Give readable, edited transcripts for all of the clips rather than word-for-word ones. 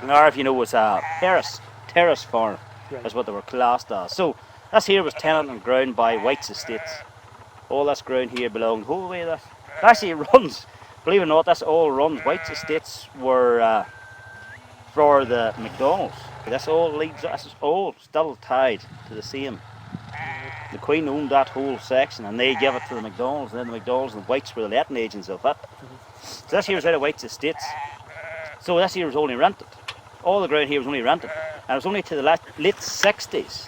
Glenara, if you know, was a terrace farm, is what they were classed as. So this here was tenant and ground by White's estates. All this ground here belonged the whole way that. Actually, it runs. Believe it or not, this all runs. White's estates were for the McDonald's. This all leads. This is all still tied to the same. The Queen owned that whole section, and they gave it to the McDonald's, and then the McDonald's and White's were the letting agents of it. So this here was out of White's estates. So this here was only rented. All the ground here was only rented, and it was only to the late 60s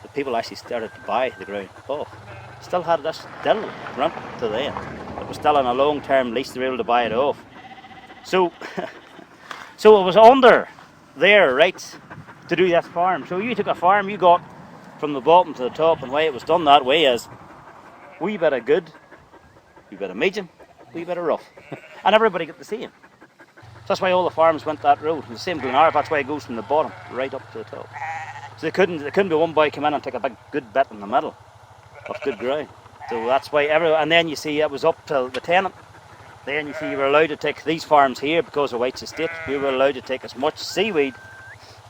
that people actually started to buy the ground off. Still had this still rented to then. It was still on a long-term lease. They were able to buy it off. So, so it was under their rights to do this farm. So you took a farm, you got from the bottom to the top, and the way it was done that way is wee bit of good, wee bit of medium, wee bit of rough, and everybody got the same. So that's why all the farms went that road. And the same Glenara, that's why it goes from the bottom right up to the top. So there couldn't be one boy come in and take a big good bit in the middle of good ground. So that's why and then you see it was up till the tenant. Then you see you were allowed to take these farms here because of White's estate. We were allowed to take as much seaweed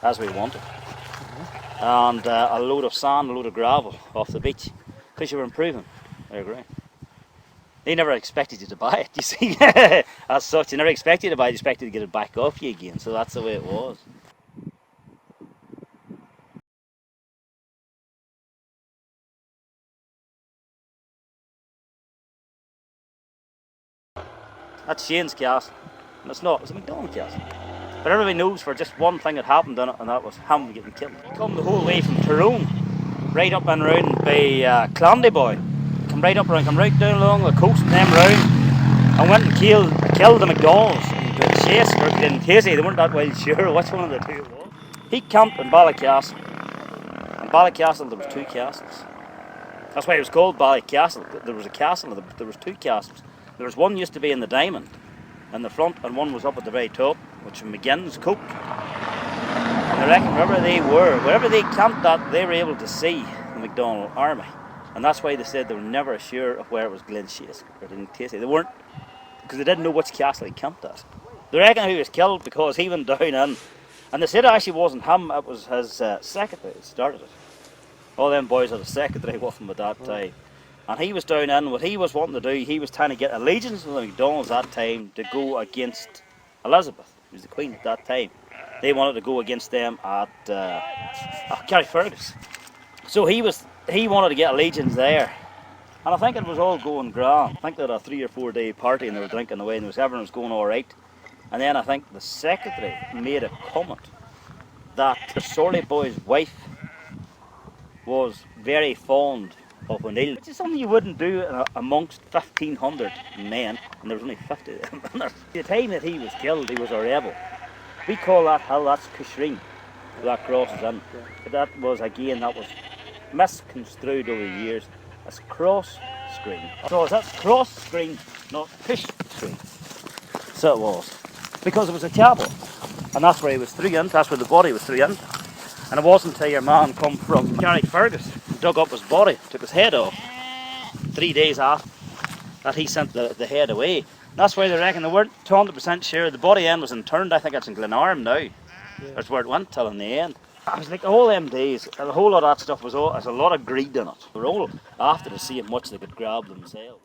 as we wanted. And a load of sand, a load of gravel off the beach, because you were improving their ground. They never expected you to buy it, you see. As such, they never expected you to buy it, they expected to get it back off you again. So that's the way it was. That's Shane's castle. And it's not, it's a McDonald castle. But everybody knows for just one thing that happened in it, and that was him getting killed. He come the whole way from Tyrone, right up and round by Clandyboy. Come right up around, come right down along the coast and then round, and went and killed the McDonalds and Chase or Glen Casey. They weren't that well sure which one of the two it was. He camped in Ballycastle. In Ballycastle there was two castles. That's why it was called Ballycastle. There was a castle, there was two castles. There was one used to be in the diamond in the front, and one was up at the very top, which was McGinn's Coke. And I reckon wherever they camped at, they were able to see the MacDonald army. And that's why they said they were never sure of where it was Glen Chase or Glen Casey. They weren't, because they didn't know which castle he camped at. They reckon he was killed because he went down in, and they said it actually wasn't him, it was his secretary that started it. All them boys had a secretary with him at that time. And he was down in, what he was wanting to do, he was trying to get allegiance to the McDonald's that time to go against Elizabeth, who was the Queen at that time. They wanted to go against them at Carrickfergus. So he wanted to get allegiance there. And I think it was all going grand. I think they had a 3 or 4 day party and they were drinking away and everything was going alright. And then I think the secretary made a comment that the Sorley boy's wife was very fond of O'Neill, which is something you wouldn't do amongst 1,500 men, and there was only 50 of them. The time that he was killed, he was a rebel. We call that hill, that's Cushendun, that crosses in. But that was misconstrued over the years as cross screen. So that's cross screen, not push screen. So it was. Because it was a chapel, and that's where he was through in, that's where the body was through in. And it wasn't until your man come from Carrickfergus, dug up his body, took his head off, 3 days after that he sent the head away. And that's why they reckon they weren't 100% sure. The body end was interned, I think it's in Glenarm now. That's where it went till in the end. I was like, all them days, a whole lot of that stuff there's a lot of greed in it. They were all after to see how much they could grab themselves.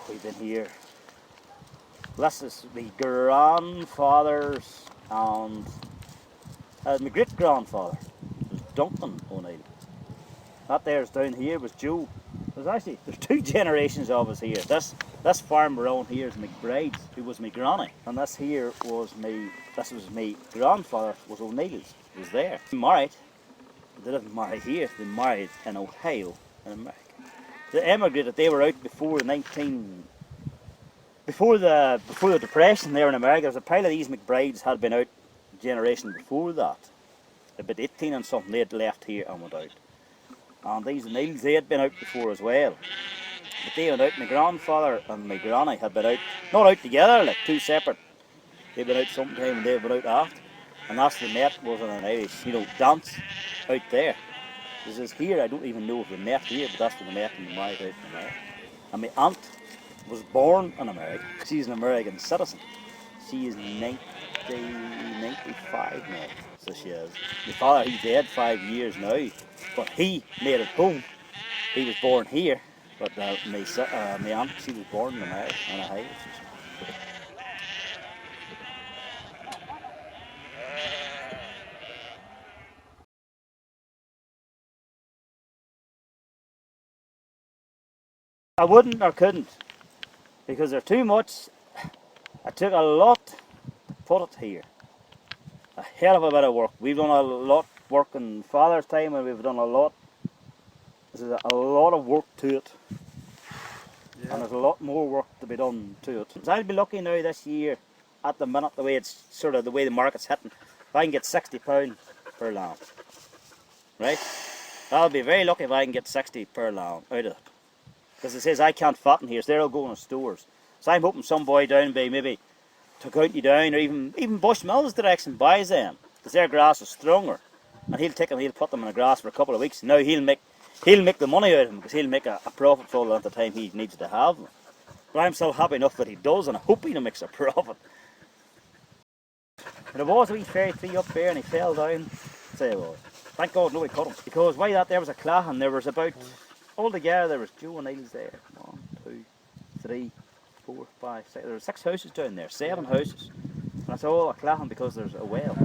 We've been here. This is my grandfather's and my great grandfather was Duncan O'Neill. That there's down here was Joe. There's 2 generations of us here. This farm around here is McBride's, who was my granny, and this was my grandfather was O'Neill's. He was there. They married. They didn't marry here. They married in Ohio in America. They emigrated. They were out before the Depression there in America. There's a pile of these McBrides had been out a generation before that. About 18 and something, they had left here and went out. And these O'Neills, they had been out before as well. But they went out. My grandfather and my granny had been out, not out together, like 2 separate They've been out sometime and they've been out after. And that's the met was on an Irish, dance out there. This is here, I don't even know if they met here, but that's where they met in the married out in America. And my aunt was born in America. She's an American citizen. She is 95 now, so she is. My father, he's dead 5 years now, but he made it home. He was born here, but my aunt, she was born in America, in Ohio. I wouldn't or couldn't, because they're too much. I took a lot to put it here. A hell of a bit of work. We've done a lot of work in Father's time, and we've done a lot. There's a lot of work to it. Yeah. And there's a lot more work to be done to it. So I'll be lucky now this year, at the minute, the way it's sort of the way the market's hitting, if I can get £60 per lamb. Right? I'll be very lucky if I can get 60 per lamb out of it. Because it says I can't fatten here, so they're all going to stores. So I'm hoping some boy down by maybe to County Down or even Bushmills direction buys them, because their grass is stronger, and he'll take them, he'll put them in the grass for a couple of weeks. Now he'll make the money out of them, because he'll make a profit for all the time he needs to have them. But I'm still happy enough that he does, and I hope he makes a profit. There was a wee fairy tree up there, and he fell down. Say it was. Thank God nobody cut him, because why that there was a clachan. There was about altogether there was juveniles there. 1, 2, 3, 4, 5, 6. There were 6 houses down there, 7 houses. And that's all a clachan because there's a well.